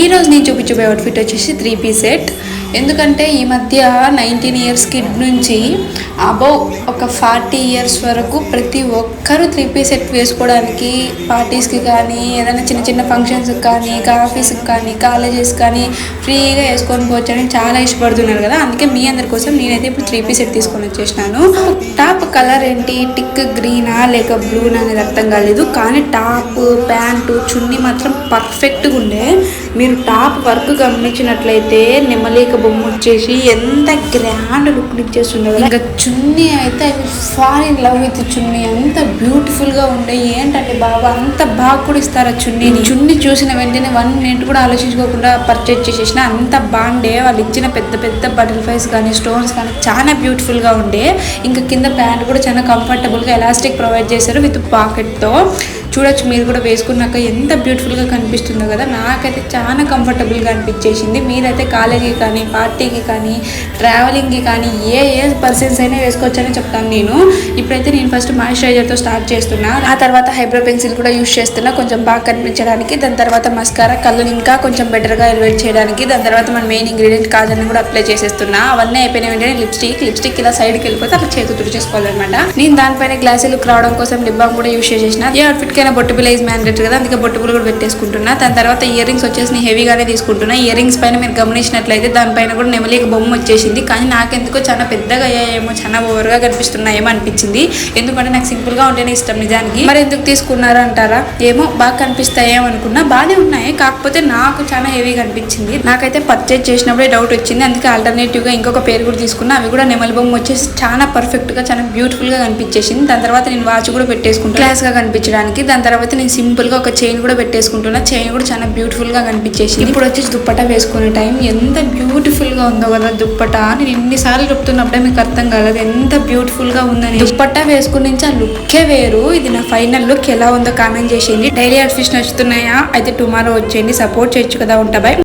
ఈ రోజు నేను చూపించే అవుట్ఫిట్ వచ్చేసి 3 పీస్ సెట్. ఎందుకంటే ఈ మధ్య 19 ఇయర్స్ కిడ్ నుంచి అబౌవ్ ఒక 40 ఇయర్స్ వరకు ప్రతి ఒక్కరూ 3 పీస్ సెట్ వేసుకోవడానికి పార్టీస్కి కానీ ఏదైనా చిన్న చిన్న ఫంక్షన్స్కి కానీ ఆఫీస్కి కానీ కాలేజెస్ కానీ ఫ్రీగా వేసుకొని పోవచ్చని చాలా ఇష్టపడుతున్నారు కదా. అందుకే మీ అందరి కోసం నేనైతే ఇప్పుడు 3 పీస్ సెట్ తీసుకొని వచ్చేసినాను. టాప్ కలర్ ఏంటి, టిక్ గ్రీనా లేక బ్లూనా అనేది అర్థం కాలేదు, కానీ టాప్ ప్యాంటు చున్నీ మాత్రం పర్ఫెక్ట్గా ఉండే. మీరు టాప్ వర్క్ గమనించినట్లయితే నెమలిక బొమ్మ వచ్చేసి ఎంత గ్రాండ్ లుక్ ఇచ్చేస్తుండే కదా. ఇంకా చున్నీ అయితే I fall in love with chunni, అంత బ్యూటిఫుల్ గా ఉండే. ఏంటంటే బాబా అంత బాగా కూడా ఇస్తారు ఆ చున్నీని. చున్నీ చూసిన వెంటనే 1 మినిట్ కూడా ఆలోచించుకోకుండా పర్చేజ్ చేసేసిన, అంత బాగుండే. వాళ్ళు ఇచ్చిన పెద్ద పెద్ద బటర్ఫ్లైస్ కానీ స్టోన్స్ కానీ చాలా బ్యూటిఫుల్ గా ఉండే. ఇంకా కింద ప్యాంట్ కూడా చాలా కంఫర్టబుల్ గా ఎలాస్టిక్ ప్రొవైడ్ చేశారు విత్ పాకెట్ తో. చూడొచ్చు మీరు కూడా వేసుకున్నాక ఎంత బ్యూటిఫుల్గా కనిపిస్తుందో కదా. నాకైతే చాలా కంఫర్టబుల్గా అనిపించేసింది. మీరైతే కాలేజీకి కానీ పార్టీకి కానీ ట్రావెలింగ్కి కానీ ఏ పర్సన్స్ అయినా వేసుకోవచ్చని చెప్తాను నేను. ఇప్పుడైతే నేను ఫస్ట్ మాయిశ్చరైజర్తో స్టార్ట్ చేస్తున్నా, ఆ తర్వాత హైబ్రో పెన్సిల్ కూడా యూస్ చేస్తున్నా కొంచెం బాగా కనిపించడానికి. దాని తర్వాత మస్కారా కళ్ళని ఇంకా కొంచెం బెటర్గా ఎలివేట్ చేయడానికి. దాని తర్వాత మన మెయిన్ ఇంగ్రీడియంట్ కాజల్ని కూడా అప్లై చేసేస్తున్నా. అవన్నీ అయిపోయిన వెంటనే లిప్స్టిక్ ఇలా సైడ్కి వెళ్ళిపోతే అక్కడ చేతి తుడిచేసుకోవాలన్నమాట. నేను దానిపైన గ్లాసీ లుక్ రావడం కోసం లిప్ బామ్ కూడా యూస్ చేసేసిన. ఏ అవుట్ఫిట్కి బొట్టు బిల్ల ఈజ్ మ్యాండేటరీ కదా, అందుకే బొట్టు బిల్ల కూడా పెట్టేసుకుంటున్నా. దాని తర్వాత ఇయర్ రింగ్స్ వచ్చేసి నేను హెవీగానే తీసుకుంటున్నా. ఇయర్ రింగ్స్ పైన మీరు గమనించినట్లయితే దానిపైన కూడా నెమలిక బొమ్మ వచ్చేసింది, కానీ నాకెందుకో చాలా పెద్దగా అయ్యాయేమో, చాలా ఓవర్గా కనిపిస్తున్నాయేమో అనిపించింది. ఎందుకంటే నాకు సింపుల్గా ఉంటేనే ఇష్టం నిజానికి. మరి ఎందుకు తీసుకున్నారు అంటారా? ఏమో బాగా కనిపిస్తాయేమో అనుకున్నా, బాగానే ఉన్నాయి, కాకపోతే నాకు చాలా హెవీగా అనిపించింది. నాకైతే పర్చేజ్ చేసినప్పుడే డౌట్ వచ్చింది, అందుకే ఆల్టర్నేటివ్గా ఇంకొక పేరు కూడా తీసుకున్నా. అవి కూడా నెమలి బొమ్మ వచ్చేసి చాలా పర్ఫెక్ట్గా చాలా బ్యూటిఫుల్గా కనిపించేసింది. దాని తర్వాత నేను వాచ్ కూడా పెట్టేసుకుంటాను క్లాస్గా కనిపించడానికి. దాని తర్వాత నేను సింపుల్ గా ఒక చైన్ కూడా పెట్టేసుకుంటున్నా. చైన్ కూడా చాలా బ్యూటిఫుల్ గా కనిపించేసి. ఇప్పుడు వచ్చేసి దుప్పటా వేసుకునే టైం. ఎంత బ్యూటిఫుల్ గా ఉందో కదా దుప్పటా. నేను ఎన్నిసార్లు చెప్తున్నప్పుడే మీకు అర్థం కాలేదు ఎంత బ్యూటిఫుల్ గా ఉందని. దుప్పటా వేసుకుని నుంచి ఆ లుక్కే వేరు. ఇది నా ఫైనల్ లుక్. ఎలా ఉందో కామెంట్ చేసేయండి. డైలీ అవుట్ఫిట్స్ నచ్చుతున్నాయా? అయితే టుమారో వచ్చేయండి, సపోర్ట్ చేయొచ్చు కదా. ఉంటా బై.